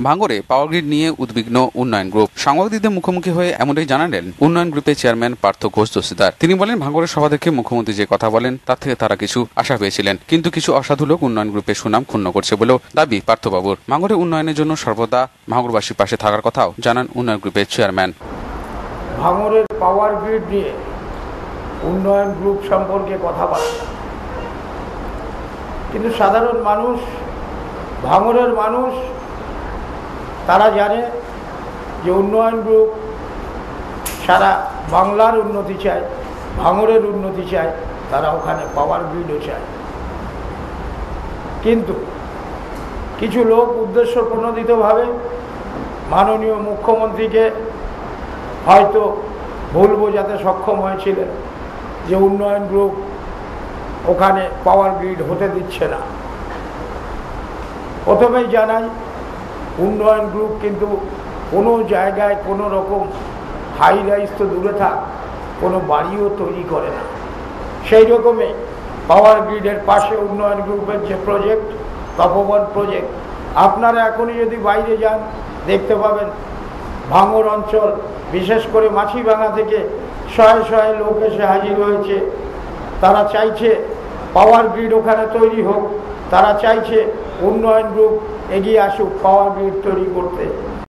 ভাঙড়ে power grid নিয়ে উদ্বিগ্ন উন্নয়ন গ্রুপ। সাংবাদিকদের মুখোমুখি হয়ে এমনটাই জানালেন উন্নয়ন গ্রুপের চেয়ারম্যান পার্থ ঘোষ দস্তিদার। তিনি বলেন, ভাঙড়ের সভা দেখে মুখ্যমন্ত্রী যে কথা বলেন তার থেকে তারা কিছু আশা পেয়েছিলেন, কিন্তু কিছু অসাধু লোক উন্নয়ন গ্রুপের সুনাম ক্ষুণ্ণ করছে বলেও দাবি পার্থবাবুর। ভাঙড়ে উন্নয়নের জন্য সর্বদা ভাঙড়বাসীর পাশে থাকার কথাও জানান উন্নয়ন গ্রুপের চেয়ারম্যান। ভাঙড়ের পাওয়ার গ্রিড নিয়ে উন্নয়ন গ্রুপ সম্পর্কে কথাবার্তা, কিন্তু সাধারণ মানুষ, ভাঙড়ের মানুষ তারা জানে যে উন্নয়ন গ্রুপ সারা বাংলার উন্নতি চায়, ভাঙড়ের উন্নতি চায়, তারা ওখানে পাওয়ার গ্রিডও চায়। কিন্তু কিছু লোক উদ্দেশ্য প্রণোদিতভাবে মাননীয় মুখ্যমন্ত্রীকে হয়তো ভুল বোঝাতে সক্ষম হয়েছিলেন যে উন্নয়ন গ্রুপ ওখানে পাওয়ার গ্রিড হতে দিচ্ছে না। প্রথমেই জানাই, উন্নয়ন গ্রুপ কিন্তু কোনো জায়গায় কোনো রকম হাই রাইজ তো দূরে থাক, কোনো বাড়িও তৈরি করে না। সেই রকমই পাওয়ার গ্রিডের পাশে উন্নয়ন গ্রুপের যে প্রজেক্ট, তপবন প্রজেক্ট, আপনারা এখনই যদি বাইরে যান দেখতে পাবেন ভাঙড় অঞ্চল, বিশেষ করে মাছিভাঙা থেকে শয়ে শয়ে লোক এসে হাজির হয়েছে। তারা চাইছে পাওয়ার গ্রিড ওখানে তৈরি হোক, তারা চাইছে উন্নয়ন গ্রুপ এগিয়ে আসুক পাওয়ার গ্রিড তৈরি করতে।